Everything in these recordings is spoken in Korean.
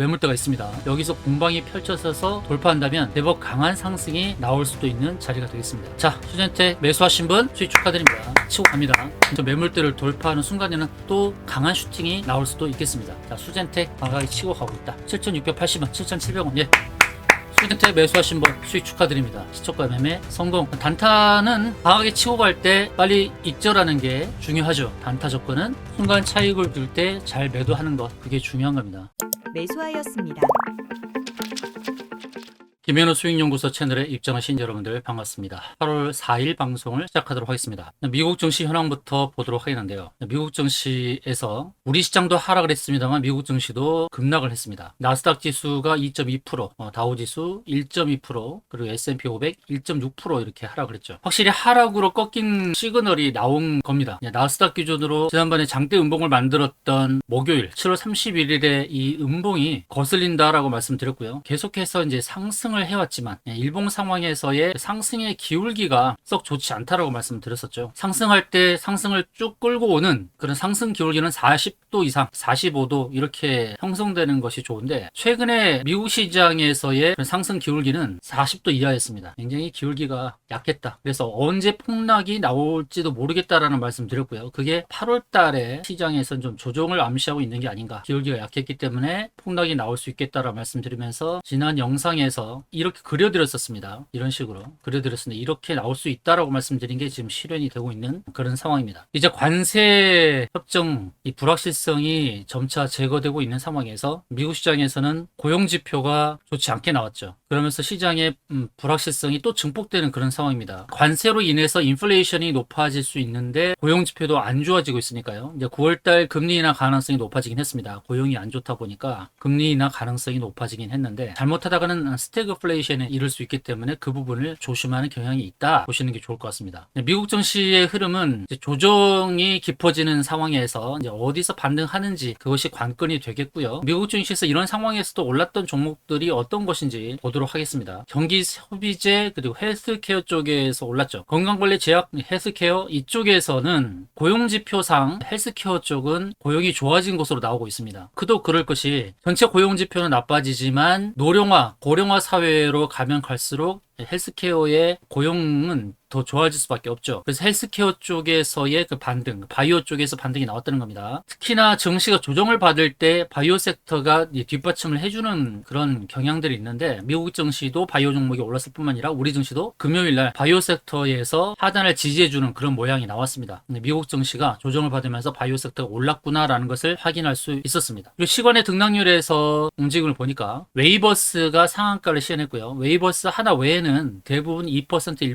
매물대가 있습니다. 여기서 공방이 펼쳐져서 돌파한다면 대법 강한 상승이 나올 수도 있는 자리가 되겠습니다. 자, 수젠텍 매수하신 분 수익 축하드립니다. 치고 갑니다. 저 매물대를 돌파하는 순간에는 또 강한 슈팅이 나올 수도 있겠습니다. 자, 수젠텍 강하게 치고 가고 있다. 7,680원, 7,700원. 예. 수젠텍 매수하신 분 수익 축하드립니다. 시초가 매매 성공. 단타는 강하게 치고 갈 때 빨리 익절하는 게 중요하죠. 단타 조건은 순간 차익을 들 때 잘 매도하는 것, 그게 중요한 겁니다. 매수하였습니다. 김현우 수익연구소 채널에 입장하신 여러분들 반갑습니다. 8월 4일 방송을 시작하도록 하겠습니다. 미국 증시 현황부터 보도록 하겠는데요. 미국 증시에서 우리 시장도 하락을 했습니다만 미국 증시도 급락을 했습니다. 나스닥 지수가 2.2%, 다우지수 1.2%, 그리고 S&P 500 1.6% 이렇게 하락을 했죠. 확실히 하락으로 꺾인 시그널이 나온 겁니다. 나스닥 기준으로 지난번에 장대 음봉을 만들었던 목요일 7월 31일에 이 음봉이 거슬린다라고 말씀드렸고요. 계속해서 이제 상승을 해왔지만 일봉 상황에서의 상승의 기울기가 썩 좋지 않다라고 말씀드렸었죠. 상승할 때 상승을 쭉 끌고 오는 그런 상승 기울기는 40도 이상, 45도 이렇게 형성되는 것이 좋은데 최근에 미국 시장에서의 상승 기울기는 40도 이하였습니다. 굉장히 기울기가 약했다. 그래서 언제 폭락이 나올지도 모르겠다라는 말씀 드렸고요. 그게 8월 달에 시장에서는 좀 조정을 암시하고 있는 게 아닌가. 기울기가 약했기 때문에 폭락이 나올 수 있겠다라고 말씀드리면서 지난 영상에서 이렇게 그려드렸었습니다. 이런 식으로 그려드렸는데 이렇게 나올 수 있다라고 말씀드린 게 지금 실현이 되고 있는 그런 상황입니다. 이제 관세 협정 이 불확실성이 점차 제거되고 있는 상황에서 미국 시장에서는 고용 지표가 좋지 않게 나왔죠. 그러면서 시장의 불확실성이 또 증폭되는 그런 상황입니다. 관세로 인해서 인플레이션이 높아질 수 있는데 고용 지표도 안 좋아지고 있으니까요. 이제 9월달 금리 인하 가능성이 높아지긴 했습니다. 고용이 안 좋다 보니까 금리 인하 가능성이 높아지긴 했는데 잘못하다가는 스태그플레이션에 이를 수 있기 때문에 그 부분을 조심하는 경향이 있다 보시는 게 좋을 것 같습니다. 미국 증시의 흐름은 이제 조정이 깊어지는 상황에서 이제 어디서 반등하는지 그것이 관건이 되겠고요. 미국 증시에서 이런 상황에서도 올랐던 종목들이 어떤 것인지 보도록 하겠습니다. 경기 소비재 그리고 헬스케어 쪽에서 올랐죠. 건강관리 제약 헬스케어 이쪽에서는 고용지표상 헬스케어 쪽은 고용이 좋아진 것으로 나오고 있습니다. 그도 그럴 것이 전체 고용지표는 나빠지지만 노령화, 고령화 사회로 가면 갈수록 헬스케어의 고용은 더 좋아질 수밖에 없죠. 그래서 헬스케어 쪽에서의 그 반등, 바이오 쪽에서 반등이 나왔다는 겁니다. 특히나 증시가 조정을 받을 때 바이오 섹터가 뒷받침을 해주는 그런 경향들이 있는데 미국 증시도 바이오 종목이 올랐을 뿐만 아니라 우리 증시도 금요일날 바이오 섹터에서 하단을 지지해주는 그런 모양이 나왔습니다. 근데 미국 증시가 조정을 받으면서 바이오 섹터가 올랐구나라는 것을 확인할 수 있었습니다. 그리고 시간의 등락률에서 움직임을 보니까 웨이버스가 상한가를 시현했고요. 웨이버스 하나 외에는 대부분 2%,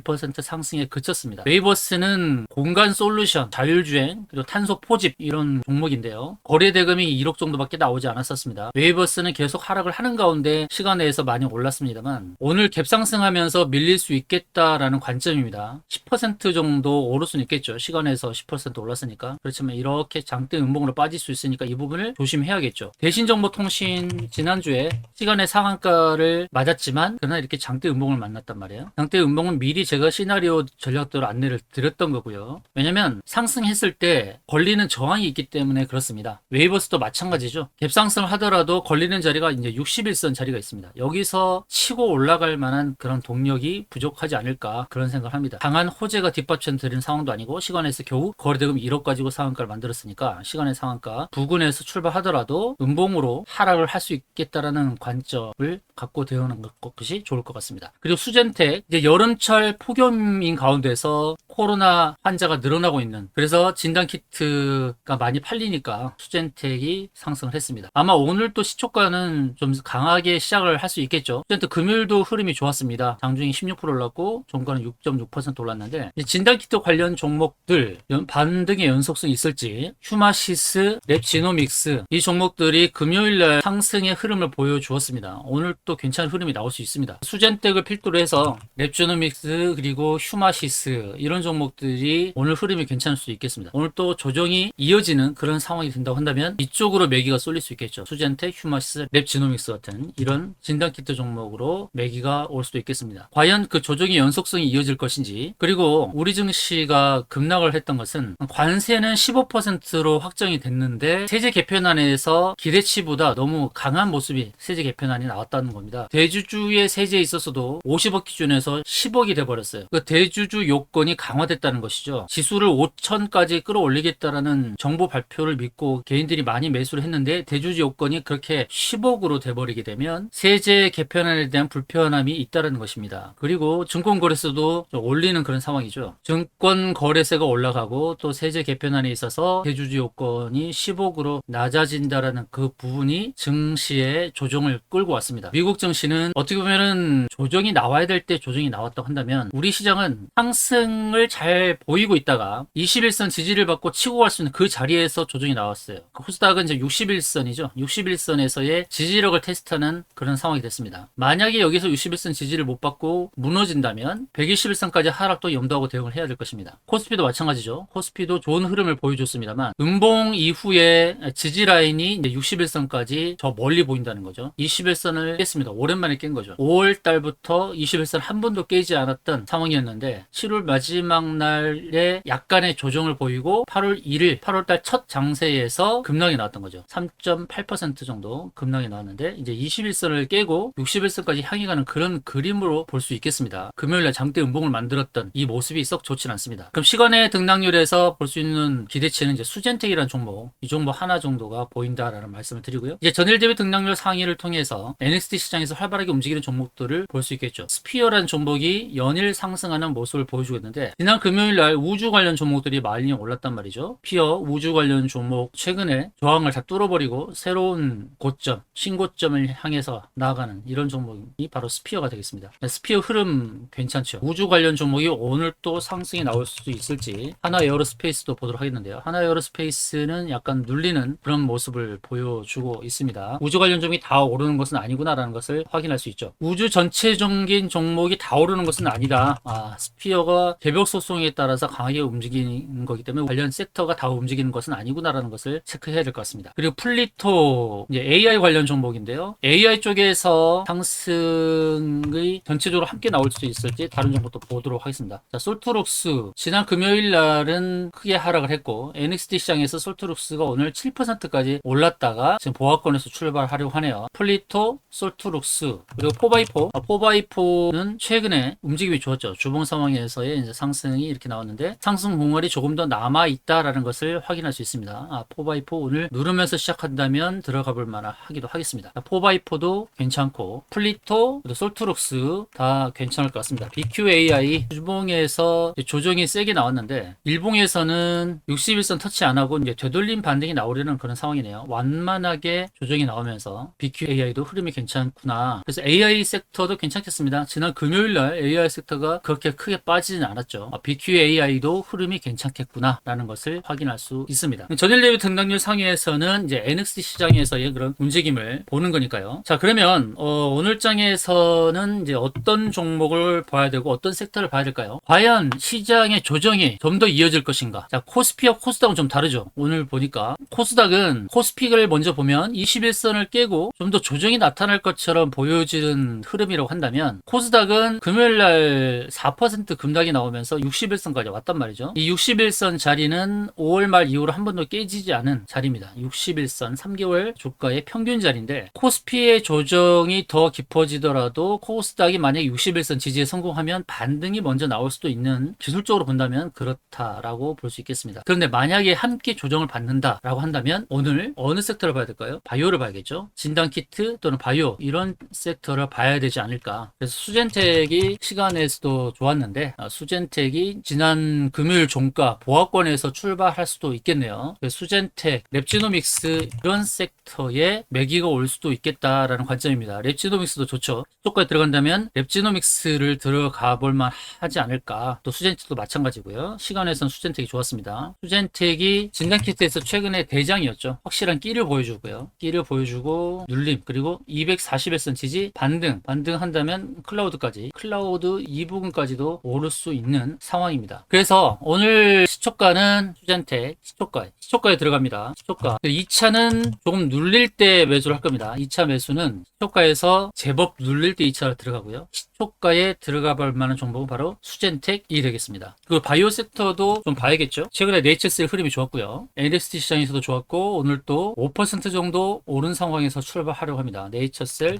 1% 상승에 그쳤습니다. 웨이버스는 공간 솔루션, 자율주행, 그리고 탄소 포집 이런 종목인데요. 거래 대금이 1억 정도밖에 나오지 않았었습니다. 웨이버스는 계속 하락을 하는 가운데 시간 내에서 많이 올랐습니다만 오늘 갭상승하면서 밀릴 수 있겠다라는 관점입니다. 10% 정도 오를 수는 있겠죠. 시간에서 10% 올랐으니까. 그렇지만 이렇게 장대 음봉으로 빠질 수 있으니까 이 부분을 조심해야겠죠. 대신정보통신 지난주에 시간의 상한가를 맞았지만 그러나 이렇게 장대 음봉을 만났단 말이에요. 장대 음봉은 미리 제가 시나리오 전략대로 안내를 드렸던 거고요. 왜냐면 상승했을 때 걸리는 저항이 있기 때문에 그렇습니다. 웨이버스도 마찬가지죠. 갭상승을 하더라도 걸리는 자리가 이제 61선 자리가 있습니다. 여기서 치고 올라갈 만한 그런 동력이 부족하지 않을까 그런 생각을 합니다. 강한 호재가 뒷받침 드리는 상황도 아니고 시간에서 겨우 거래대금 1억 가지고 상한가를 만들었으니까 시간의 상한가 부근에서 출발하더라도 음봉으로 하락을 할 수 있겠다라는 관점을 갖고 대응하는 것이 좋을 것 같습니다. 그리고 수젠텍 이제 여름철 폭염인 가운데서 코로나 환자가 늘어나고 있는 그래서 진단키트가 많이 팔리니까 수젠텍이 상승을 했습니다. 아마 오늘 또 시초가는 좀 강하게 시작을 할 수 있겠죠. 수젠텍 금요일도 흐름이 좋았습니다. 장중이 16% 올랐고 종가는 6.6% 올랐는데 진단키트 관련 종목들 반등의 연속성이 있을지 휴마시스, 랩지노믹스 이 종목들이 금요일날 상승의 흐름을 보여주었습니다. 오늘 또 괜찮은 흐름이 나올 수 있습니다. 수젠텍을 필두로 해서 랩지노믹스 그리고 휴마시스 이런 종목들이 오늘 흐름이 괜찮을 수 있겠습니다. 오늘 또 조정이 이어지는 그런 상황이 된다고 한다면 이쪽으로 매기가 쏠릴 수 있겠죠. 수젠텍, 휴마시스, 랩지노믹스 같은 이런 진단키트 종목으로 매기가 올 수도 있겠습니다. 과연 그 조정의 연속성이 이어질 것인지, 그리고 우리 증시가 급락을 했던 것은 관세는 15%로 확정이 됐는데 세제 개편안에서 기대치보다 너무 강한 모습이 세제 개편안이 나왔다는 겁니다. 대주주의 세제에 있어서도 50억 기준에서 10억이 돼버렸어요. 그 대주주 요건이 강화됐다는 것이죠. 지수를 5천까지 끌어올리겠다라는 정보 발표를 믿고 개인들이 많이 매수를 했는데 대주주 요건이 그렇게 10억으로 돼버리게 되면 세제 개편안에 대한 불편함이 있다는 것입니다. 그리고 증권거래소도 올리는 그런 상황이죠. 증권거래세가 올라가고 또 세제 개편안에 있어서 대주주 요건이 10억으로 낮아진다라는 그 부분이 증시의 조정을 끌고 왔습니다. 미국 증시는 어떻게 보면은 조정이 나와야 될 때 조정이 나왔다고 한다면 우리 시장은 상승을 잘 보이고 있다가 21선 지지를 받고 치고 갈 수 있는 그 자리에서 조정이 나왔어요. 코스닥은 이제 61선이죠. 61선에서의 지지력을 테스트하는 그런 상황이 됐습니다. 만약에 여기서 61선 지지를 못 받고 무너진다면 121선까지 하락도 염두하고 대응을 해야 될 것입니다. 코스피도 마찬가지죠. 코스피도 좋은 흐름을 보여줬습니다만 음봉 이후에 지지 라인이 이제 61선까지 저 멀리 보인다는 거죠. 21선을 깼습니다. 오랜만에 깬 거죠. 5월 달부터 21선 한 번도 깨지 않았던 상황이었는데 7월 마지막 날에 약간의 조정을 보이고 8월 1일 8월 달 첫 장세에서 급락이 나왔던 거죠. 3.8% 정도 급락이 나왔는데 이제 21선을 깨고 61선까지 향해 가는 그런 그림으로 볼 수 있겠습니다. 금요일날 장대 음봉을 만들었던 이 모습이 썩 좋진 않습니다. 그럼 시간의 등락률에서 볼 수 있는 기대치는 이제 수젠텍이라는 종목, 이 종목 하나 정도가 보인다라는 말씀을 드리고요. 이제 전일 대비 등락률 상위를 통해서 NXT 시장에서 활발하게 움직이는 종목들을 볼 수 있겠죠. 스피어라는 종목이 연일 상승하는 모습을 보여주고 있는데 지난 금요일날 우주 관련 종목들이 많이 올랐단 말이죠. 피어 우주 관련 종목 최근에 저항을 다 뚫어버리고 새로운 고점, 신고점을 향해서 나아가는 이런 종목이 바로 스피어가 되겠습니다. 스피어 흐름 괜찮죠. 우주 관련 종목이 오늘 또 상승이 나올 수도 있을지 하나 에어로스페이스도 보도록 하겠는데요. 하나 에어로스페이스는 약간 눌리는 그런 모습을 보여주고 있습니다. 우주 관련 종목이 다 오르는 것은 아니구나라는 것을 확인할 수 있죠. 우주 전체적인 종목이 다 오르는 것은 아니다. 스피어가 개별 소송에 따라서 강하게 움직이는 거기 때문에 관련 섹터가 다 움직이는 것은 아니구나라는 것을 체크해야 될 것 같습니다. 그리고 플리토 이제 AI 관련 종목인데요. AI 쪽에서 상승의 전체적으로 함께 나올 수 있을지 다른 정보도 보도록 하겠습니다. 자, 솔트록스 지난 금요일 날은 크게 하락을 했고 NXT 시장에서 솔트록스가 오늘 7%까지 올랐다가 지금 보합권에서 출발하려고 하네요. 플리토, 솔트록스 그리고 포바이포. 포바이포는 최근에 움직임이 좋았죠. 주봉 상황에서의 이제 상승이 이렇게 나왔는데 상승 공간이 조금 더 남아 있다라는 것을 확인할 수 있습니다. 포바이포 오늘 누르면서 시작한다면 들어가 볼 만하기도 하겠습니다. 포바이포도 괜찮고 플리토, 그리고 솔트록스 다 괜찮을 것 같습니다. BQAI 주봉에서 조정이 세게 나왔는데 일봉에서는 61선 터치 안 하고 이제 되돌림 반등이 나오려는 그런 상황이네요. 완만하게 조정이 나오면서 BQAI도 흐름이 괜찮구나. 그래서 AI 섹터도 괜찮겠습니다. 지난 금요일날 AI 섹터가 그렇게 크게 빠지진 않았죠. BQAI도 흐름이 괜찮겠구나 라는 것을 확인할 수 있습니다. 전일 대비 등락률 상위에서는 이제 NXT 시장에서의 그런 움직임을 보는 거니까요. 자, 그러면 오늘 장에서는 이제 어떤 종목을 봐야 되고 어떤 섹터를 봐야 될까요? 과연 시장의 조정이 좀 더 이어질 것인가? 자, 코스피와 코스닥은 좀 다르죠. 오늘 보니까 코스닥은 코스피를 먼저 보면 21선을 깨고 좀 더 조정이 나타날 것처럼 보여지는 흐름이라고 한다면 코스닥은 금요일날 4% 급락이 나오면서 61선까지 왔단 말이죠. 이 61선 자리는 5월 말 이후로 한 번도 깨지지 않은 자리입니다. 61선 3개월 주가의 평균 자리인데 코스피의 조정이 더 깊어지더라도 코스닥이 만약 61선 지지에 성공하면 반등이 먼저 나올 수도 있는, 기술적으로 본다면 그렇다라고 볼 수 있겠습니다. 그런데 만약에 함께 조정을 받는다라고 한다면 오늘 어느 섹터를 봐야 될까요? 바이오를 봐야겠죠. 진단키트 또는 바이오 이런 섹터를 봐야 되지 않을까. 그래서 수젠텍이 시간에서도 좋았는데 수젠텍이 지난 금요일 종가 보합권에서 출발할 수도 있겠네요. 수젠텍, 랩지노믹스 이런 섹터에 매기가 올 수도 있겠다라는 관점입니다. 랩지노믹스도 좋죠. 수도가에 들어간다면 랩지노믹스를 들어가 볼만 하지 않을까. 또 수젠텍도 마찬가지고요. 시간에선 수젠텍이 좋았습니다. 수젠텍이 진단키트에서 최근에 대장이었죠. 확실한 끼를 보여주고요. 끼를 보여주고 눌림, 그리고 240일선 지지 반등한다면 클라우드 이 부분까지도 오를 수 있는 상황입니다. 그래서 오늘 시초가는 수젠텍 시초가에 들어갑니다. 시초가 2차는 조금 눌릴 때 매수를 할 겁니다. 2차 매수는 시초가에서 제법 눌릴 때 2차로 들어가고요. 시초가에 들어가 볼 만한 종목은 바로 수젠텍이 되겠습니다. 그리고 바이오 섹터도 좀 봐야겠죠. 최근에 네이처셀 흐름이 좋았고요. NXT 시장에서도 좋았고 오늘 또 5% 정도 오른 상황에서 출발하려고 합니다. 네이처셀,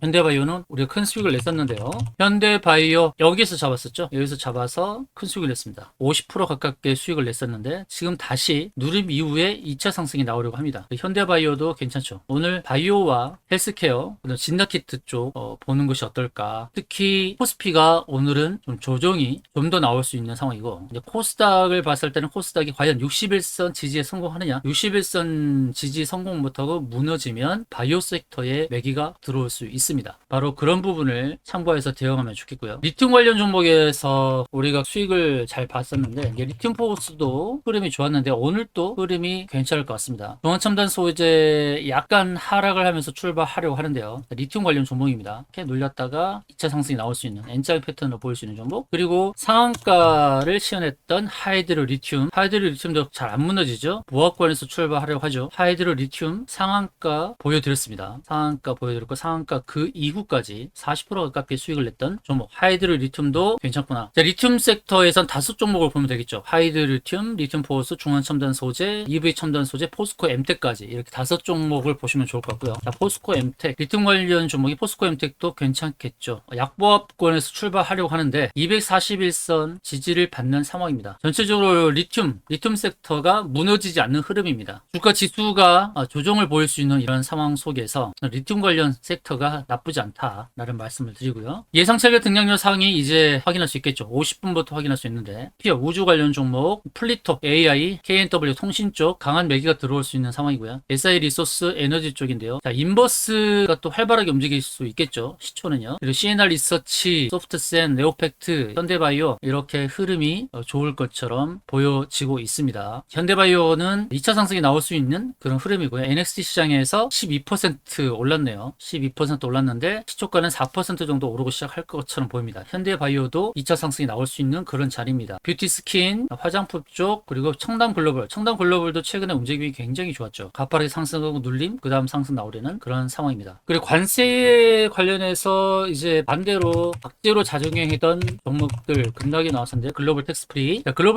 현대바이오는 우리가 큰 수익을 냈었는데요. 현대바이오 여기서 잡았었죠. 여기서 잡아서 큰 수익을 냈습니다. 50% 가깝게 수익을 냈었는데 지금 다시 누림 이후에 2차 상승이 나오려고 합니다. 현대바이오도 괜찮죠. 오늘 바이오와 헬스케어, 진단키트 쪽 보는 것이 어떨까. 특히 코스피가 오늘은 좀 조정이 좀 더 나올 수 있는 상황이고 이제 코스닥을 봤을 때는 코스닥이 과연 61선 지지에 성공하느냐. 61선 지지 성공 못하고 무너지면 바이오 섹터에 매기가 들어올 수 있습니다. 바로 그런 부분을 참고해서 대응하면 좋겠고요. 리튬 관련 종목에서 우리가 수익을 잘 봤었는데 리튬 포스도 흐름이 좋았는데 오늘 또 흐름이 괜찮을 것 같습니다. 중앙첨단 소재 약간 하락을 하면서 출발하려고 하는데요. 리튬 관련 종목입니다. 이렇게 눌렸다가 2차 상승이 나올 수 있는 N자 패턴으로 보일 수 있는 종목. 그리고 상한가를 시연했던 하이드로 리튬도 잘 안 무너지죠. 보합권에서 출발하려고 하죠. 하이드로 리튬 상한가 보여드렸습니다. 상한가 보여드렸고 상한가 그 이후까지 40% 가깝게 수익을 냈던 종목 하이드로 리튬도 괜찮구나. 자, 리튬 섹터에선 5종목을 보면 되겠죠. 하이드로 리튬 포스, 중앙첨단 소재, EV 첨단 소재, 포스코 엠텍까지 이렇게 5종목을 보시면 좋을 것 같고요. 자, 포스코 엠텍 리튬 관련 종목이 포스코 엠텍도 괜찮겠죠. 약보합권에서 출발하려고 하는데 241선 지지를 받는 상황입니다. 전체적으로 리튬 섹터가 무너지지 않는 흐름입니다. 주가 지수가 조정을 보일 수 있는 이런 상황 속에서 리튬 관련 섹터가 나쁘지 않다라는 말씀을 드리고요. 예상차익 등락률 상위 이제 확인할 수 있겠죠. 50분부터 확인할 수 있는데 피어 우주 관련 종목, 플리토, AI, KNW 통신 쪽 강한 매기가 들어올 수 있는 상황이고요. SI 리소스 에너지 쪽인데요. 자, 인버스가 또 활발하게 움직일 수 있겠죠. 시초는요. 그리고 CNR 리서치, 소프트센, 네오팩트, 현대바이오 이렇게 흐름이 좋을 것처럼 보여지고 있습니다. 현대바이오는 2차 상승이 나올 수 있는 그런 흐름이고요. NXT 시장에서 12% 올랐네요. 12% 올랐는데 시초가는 4% 정도 오르고 시작할 것처럼 보입니다. 현대바이오도 2차 상승이 나올 수 있는 그런 자리입니다. 뷰티 스킨, 화장품 쪽 그리고 청담 글로벌도 최근에 움직임이 굉장히 좋았죠. 가파르게 상승하고 눌림, 그 다음 상승 나오려는 그런 상황입니다. 그리고 관세 관련해서 이제 반대로 박제로 자정행했던 종목들 급락이 나왔었는데 글로벌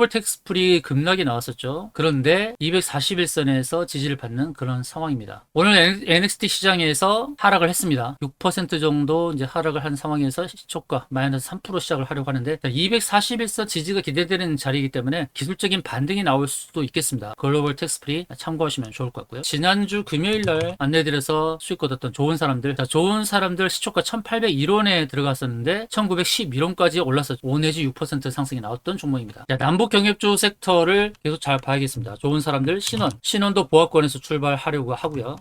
텍스프리 급락이 나왔었죠. 그런데 241선에서 지지를 받는 그런 상황입니다. 오늘 NXT 시장에서 하락을 했습니다. 6% 정도 이제 하락을 한 상황에서 시초가 마이너스 3% 시작을 하려고 하는데 241선 지지가 기대되는 자리이기 때문에 기술적인 반등이 나올 수도 있겠습니다. 글로벌 텍스프리 참고하시면 좋을 것 같고요. 지난주 금요일날 안내드려서 수익 거뒀던 좋은 사람들 시초가 1801원에 들어갔었는데 1911원까지 올랐었죠. 5 내지 6% 상승이 나왔던 종목입니다. 자, 남북 경협주 섹터를 계속 잘 봐야겠습니다. 좋은 사람들 신원도 보합권에서 출발하려고 하고요.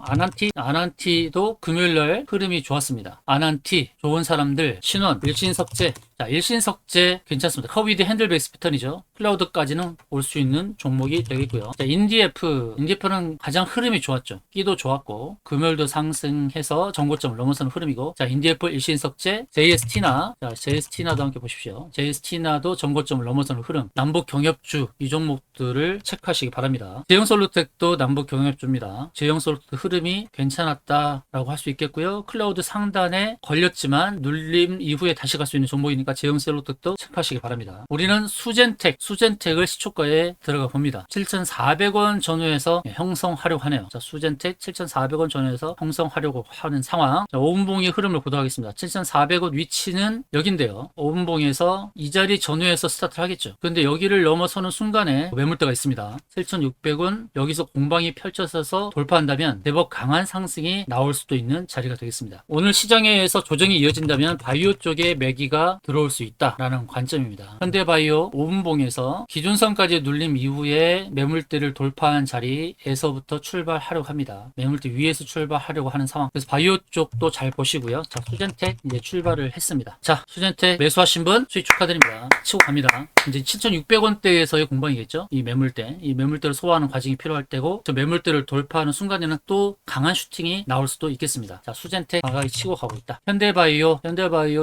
아난티도 금요일날 흐름이 좋았습니다. 아난티 좋은 사람들 신원 일신석재 자, 일신석재 괜찮습니다. 커비드 핸들베이스 패턴이죠. 클라우드까지는 올 수 있는 종목이 되겠고요. 자, 인디에프는 가장 흐름이 좋았죠. 끼도 좋았고 금요일도 상승해서 전고점을 넘어서는 흐름이고 자, 인디에프 일신석재 JS티나도 함께 보십시오. JS티나도 전고점을 넘어서는 흐름. 남북 경협주 이 종목들을 체크하시기 바랍니다. 제형솔루텍도 남북 경협주입니다. 제형솔루텍 흐름이 괜찮았다라고 할 수 있겠고요. 클라우드 상단에 걸렸지만 눌림 이후에 다시 갈 수 있는 종목이니까 제형솔루텍도 체크하시기 바랍니다. 우리는 수젠텍을 시초가에 들어가 봅니다. 7,400원 전후에서 형성하려고 하네요. 자, 수젠텍 7,400원 전후에서 형성하려고 하는 상황. 자, 5분봉의 흐름을 보도록 하겠습니다. 7,400원 위치는 여긴데요. 5분봉에서 이 자리 전후에서 스타트를 하겠죠. 그런데 여기를 넘어서는 순간에 매물대가 있습니다. 7,600원 여기서 공방이 펼쳐져서 돌파한다면 대법 강한 상승이 나올 수도 있는 자리가 되겠습니다. 오늘 시장에서 조정이 이어진다면 바이오 쪽에 매기가 들어올 들어올 수 있다라는 관점입니다. 현대바이오 5분봉에서 기준선까지 눌림 이후에 매물대를 돌파한 자리에서부터 출발하려고 합니다. 매물대 위에서 출발하려고 하는 상황. 그래서 바이오 쪽도 잘 보시고요. 자, 수젠텍 이제 출발을 했습니다. 자, 수젠텍 매수하신 분 수익 축하드립니다. 치고 갑니다. 이제 7,600원대에서의 공방이겠죠. 이 매물대를 소화하는 과정이 필요할 때고, 저 매물대를 돌파하는 순간에는 또 강한 슈팅이 나올 수도 있겠습니다. 자, 수젠텍 강하게 치고 가고 있다. 현대바이오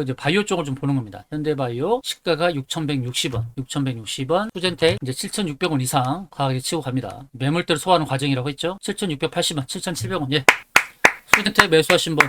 이제 바이오 쪽을 좀 보는 겁니다. 현대바이오 시가가 6,160원, 수젠텍 이제 7,600원 이상 강하게 치고 갑니다. 매물대를 소화하는 과정이라고 했죠. 7,680원, 7,700원. 예. 수젠텍 매수하신 분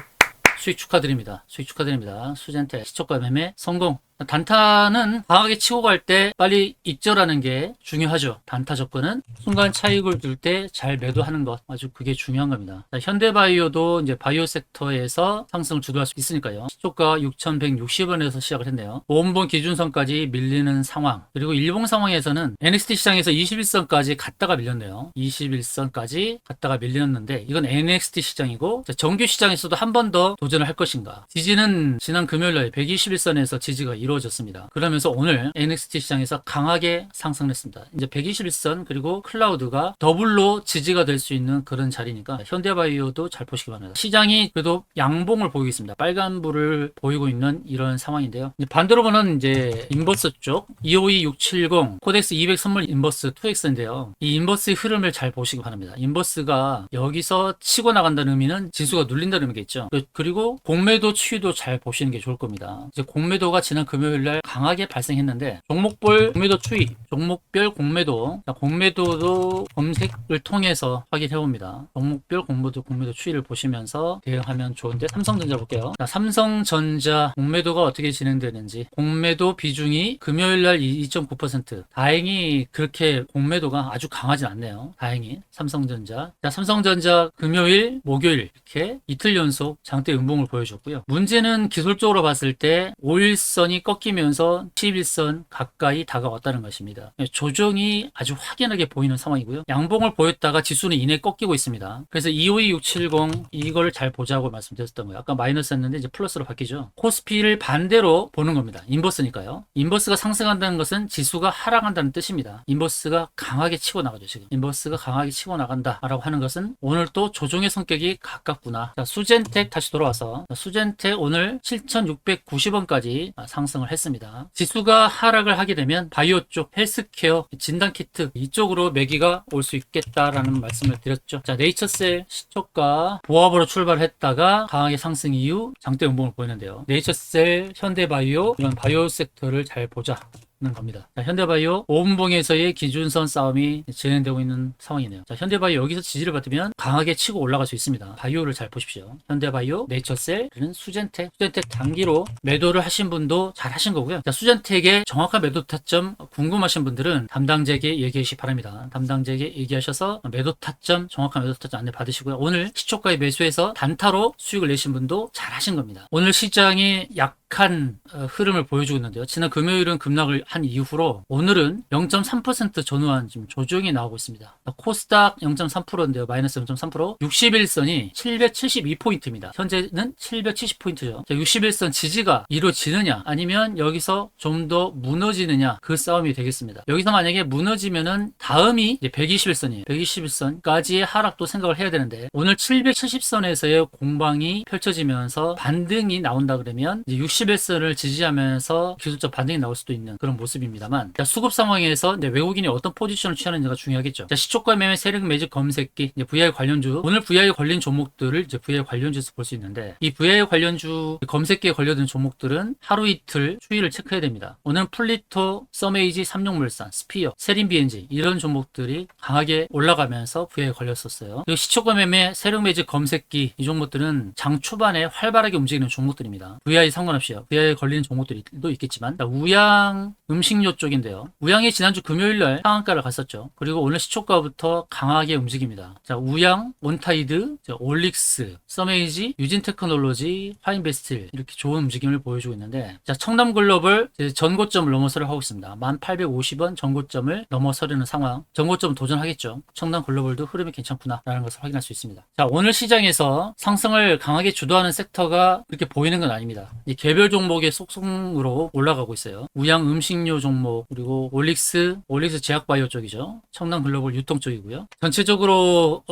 수익 축하드립니다. 수젠텍 시초가 매매 성공. 단타는 강하게 치고 갈 때 빨리 익절하는 게 중요하죠. 단타 접근은 순간 차익을 둘 때 잘 매도하는 것, 아주 그게 중요한 겁니다. 현대바이오도 이제 바이오 섹터에서 상승을 주도할 수 있으니까요. 시초가 6,160원에서 시작을 했네요. 5분봉 기준선까지 밀리는 상황, 그리고 일봉 상황에서는 NXT 시장에서 21선까지 갔다가 밀렸네요. 21선까지 갔다가 밀렸는데 이건 NXT 시장이고, 정규 시장에서도 한 번 더 도전을 할 것인가. 지지는 지난 금요일날 121선에서 지지가 이루어졌습니다. 그러면서 오늘 NXT 시장에서 강하게 상승했습니다. 이제 121선 그리고 클라우드가 더블로 지지가 될 수 있는 그런 자리니까 현대바이오도 잘 보시기 바랍니다. 시장이 그래도 양봉을 보이고 있습니다. 빨간불을 보이고 있는 이런 상황인데요. 이제 반대로 보는 이제 인버스 쪽 252670 코덱스 200 선물 인버스 2X인데요. 이 인버스의 흐름을 잘 보시기 바랍니다. 인버스가 여기서 치고 나간다는 의미는 지수가 눌린다는 의미가 있죠. 그리고 공매도 추이도 잘 보시는 게 좋을 겁니다. 이제 공매도가 지난 금요일날 강하게 발생했는데 종목별 공매도 추이, 종목별 공매도, 공매도도 검색을 통해서 확인해 봅니다. 종목별 공매도 추이를 보시면서 대응하면 좋은데, 삼성전자 볼게요. 자, 삼성전자 공매도가 어떻게 진행되는지. 공매도 비중이 금요일날 2.9%. 다행히 그렇게 공매도가 아주 강하진 않네요. 다행히 삼성전자. 자, 삼성전자 금요일, 목요일 이렇게 이틀 연속 장대 음봉을 보여줬고요. 문제는 기술적으로 봤을 때 5일선이 꺾이면서 11선 가까이 다가왔다는 것입니다. 조정이 아주 확연하게 보이는 상황이고요. 양봉을 보였다가 지수는 이내 꺾이고 있습니다. 그래서 252670 이걸 잘 보자고 말씀드렸던 거예요. 아까 마이너스였는데 이제 플러스로 바뀌죠. 코스피를 반대로 보는 겁니다. 인버스니까요. 인버스가 상승한다는 것은 지수가 하락한다는 뜻입니다. 인버스가 강하게 치고 나가죠. 지금 인버스가 강하게 치고 나간다라고 하는 것은 오늘 또 조정의 성격이 가깝구나. 자, 수젠텍 다시 돌아와서 수젠텍 오늘 7,690원까지 상승을 했습니다. 지수가 하락을 하게 되면 바이오 쪽 헬스케어 진단키트 이쪽으로 매기가 올 수 있겠다라는 말씀을 드렸죠. 자, 네이처셀 시초가 보합으로 출발했다가 강하게 상승 이후 장대 음봉을 보이는데요. 네이처셀, 현대바이오 이런 바이오 섹터를 잘 보자 는 겁니다. 자, 현대바이오 5분봉에서의 기준선 싸움이 진행되고 있는 상황이네요. 자, 현대바이오 여기서 지지를 받으면 강하게 치고 올라갈 수 있습니다. 바이오를 잘 보십시오. 현대바이오, 네이처셀, 그리고 수젠텍 단기로 매도를 하신 분도 잘 하신 거고요. 자, 수젠텍의 정확한 매도 타점 궁금하신 분들은 담당자에게 얘기해 주시기 바랍니다. 담당자에게 얘기하셔서 매도 타점, 정확한 매도 타점 안내 받으시고요. 오늘 시초가에 매수해서 단타로 수익을 내신 분도 잘 하신 겁니다. 오늘 시장이 약한 흐름을 보여주고 있는데요. 지난 금요일은 급락을 한 이후로 오늘은 0.3% 전후한 지금 조정이 나오고 있습니다. 코스닥 0.3%인데요. 마이너스 0.3%. 61선이 772포인트입니다. 현재는 770포인트죠. 61선 지지가 이루어지느냐 아니면 여기서 좀 더 무너지느냐 그 싸움이 되겠습니다. 여기서 만약에 무너지면은 다음이 이제 121선이에요. 121선까지의 하락도 생각을 해야 되는데 오늘 770선에서의 공방이 펼쳐지면서 반등이 나온다 그러면 이제 61선을 지지하면서 기술적 반등이 나올 수도 있는 그런 모습입니다만, 수급 상황에서 외국인이 어떤 포지션을 취하는지가 중요하겠죠. 자, 시초가 매매 세력 매직 검색기, VI 관련주, 오늘 VI 관련 종목들을 이제 VI 관련주에서 볼 수 있는데, 이 VI 관련주 검색기에 걸려든 종목들은 하루 이틀 추이를 체크해야 됩니다. 오늘은 플리토, 서메이지, 삼용물산, 스피어, 세린 BNG 이런 종목들이 강하게 올라가면서 VI에 걸렸었어요. 그리고 시초가 매매 세력 매직 검색기 이 종목들은 장 초반에 활발하게 움직이는 종목들입니다. VI 상관없이요. VI에 걸리는 종목들도 있겠지만, 우양 음식료 쪽인데요. 우양이 지난주 금요일날 상한가를 갔었죠. 그리고 오늘 시초가부터 강하게 움직입니다. 자, 우양, 온타이드, 자, 올릭스, 서메이지, 유진테크놀로지, 파인베스틸 이렇게 좋은 움직임을 보여주고 있는데, 자, 청담글로벌 전고점을 넘어서려 하고 있습니다. 1850원 전고점을 넘어서려는 상황. 전고점 도전하겠죠. 청담글로벌도 흐름이 괜찮구나라는 것을 확인할 수 있습니다. 자, 오늘 시장에서 상승을 강하게 주도하는 섹터가 그렇게 보이는 건 아닙니다. 이 개별 종목의 속성으로 올라가고 있어요. 우양 음식료 종목, 그리고 올릭스 제약바이오 쪽이죠. 청담글로벌 유통 쪽이고요. 전체적으로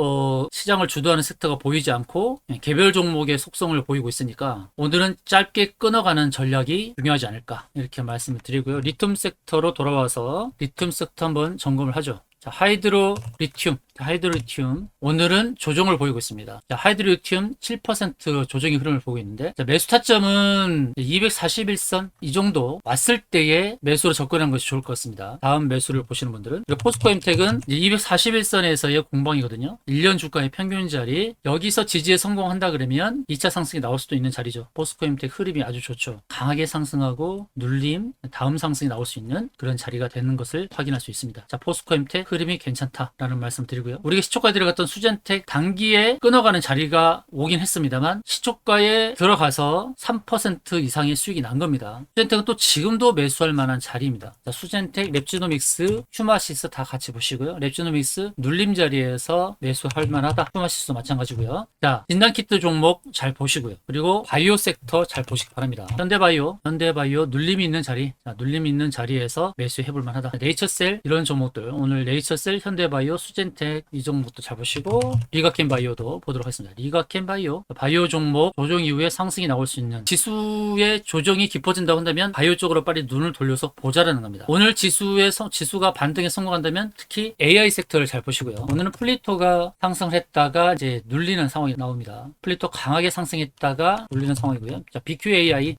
시장을 주도하는 섹터가 보이지 않고 개별 종목의 속성을 보이고 있으니까 오늘은 짧게 끊어가는 전략이 중요하지 않을까 이렇게 말씀을 드리고요. 리튬 섹터로 돌아와서 리튬 섹터 한번 점검을 하죠. 자, 하이드로리튬 오늘은 조정을 보이고 있습니다. 자, 하이드로리튬 7% 조정의 흐름을 보고 있는데, 자, 매수 타점은 241선 이 정도 왔을 때에 매수로 접근하는 것이 좋을 것 같습니다. 다음 매수를 보시는 분들은 포스코엠텍은 241선에서의 공방이거든요. 1년 주가의 평균 자리, 여기서 지지에 성공한다 그러면 2차 상승이 나올 수도 있는 자리죠. 포스코엠텍 흐름이 아주 좋죠. 강하게 상승하고 눌림, 다음 상승이 나올 수 있는 그런 자리가 되는 것을 확인할 수 있습니다. 자, 포스코엠텍 흐름이 괜찮다라는 말씀 드리고요. 우리가 시초가에 들어갔던 수젠텍 단기에 끊어가는 자리가 오긴 했습니다만 시초가에 들어가서 3% 이상의 수익이 난 겁니다. 수젠텍은 또 지금도 매수할 만한 자리입니다. 자, 수젠텍, 랩지노믹스, 휴마시스 다 같이 보시고요. 랩지노믹스 눌림 자리에서 매수할 만하다. 휴마시스도 마찬가지고요. 자, 진단키트 종목 잘 보시고요. 그리고 바이오 섹터 잘 보시기 바랍니다. 현대바이오 눌림이 있는 자리, 자, 눌림이 있는 자리에서 매수해볼 만하다. 네이처셀 이런 종목들 오늘 네이처셀, 현대바이오, 수젠텍 이 종목도 잘 보시고 리가켄바이오도 보도록 하겠습니다. 리가켄바이오 바이오 종목 조정 이후에 상승이 나올 수 있는 지수의 조정이 깊어진다고 한다면 바이오 쪽으로 빨리 눈을 돌려서 보자라는 겁니다. 오늘 지수가 반등에 성공한다면 특히 AI 섹터를 잘 보시고요. 오늘은 플리토가 상승을 했다가 이제 눌리는 상황이 나옵니다. 플리토 강하게 상승했다가 눌리는 상황이고요. 자, BQAI,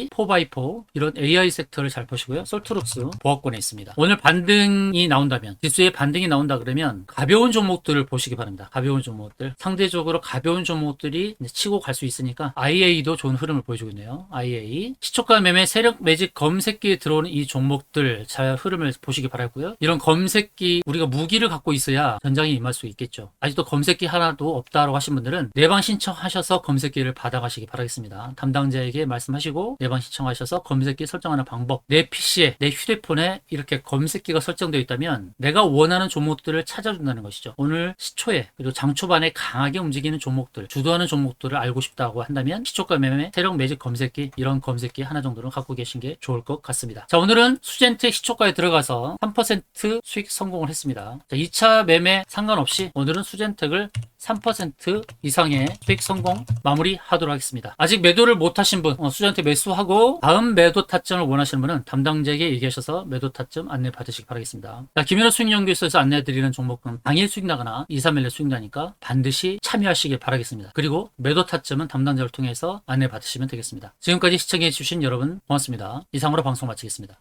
4x4 이런 AI 섹터를 잘 보시고요. 솔트룩스 보합권에 있습니다. 오늘 반등이 나온다면 지수의 반등이 나온다 그러면 가벼운 종목들을 보시기 바랍니다. 가벼운 종목들 상대적으로 가벼운 종목들이 치고 갈 수 있으니까 IA도 좋은 흐름을 보여주고 있네요. IA 시초가 매매 세력 매직 검색기에 들어오는 이 종목들 잘 흐름을 보시기 바라고요. 이런 검색기 우리가 무기를 갖고 있어야 전장에 임할 수 있겠죠. 아직도 검색기 하나도 없다라고 하신 분들은 내방 신청하셔서 검색기를 받아가시기 바라겠습니다. 담당자에게 말씀하시고 내방 신청하셔서 검색기 설정하는 방법, 내 PC에 내 휴대폰에 이렇게 검색기가 설정되어 있다면 내가 원하는 종목들을 찾아준다는 것이죠. 오늘 시초에 그리고 장 초반에 강하게 움직이는 종목들, 주도하는 종목들을 알고 싶다고 한다면 시초가 매매, 세력 매직 검색기 이런 검색기 하나 정도는 갖고 계신 게 좋을 것 같습니다. 자, 오늘은 수젠텍 시초가에 들어가서 3% 수익 성공을 했습니다. 자, 2차 매매 상관없이 오늘은 수젠텍을 3% 이상의 수익 성공 마무리하도록 하겠습니다. 아직 매도를 못하신 분 수젠텍 매수하고 다음 매도 타점을 원하시는 분은 담당자에게 얘기하셔서 매도 타점 안내 받으시기 바라겠습니다. 자, 김현우 수익연구소에서 안내해드리는 종목은 당일 수익 나거나 2, 3일내 수익 나니까 반드시 참여하시길 바라겠습니다. 그리고 매도 타점은 담당자를 통해서 안내 받으시면 되겠습니다. 지금까지 시청해주신 여러분 고맙습니다. 이상으로 방송 마치겠습니다.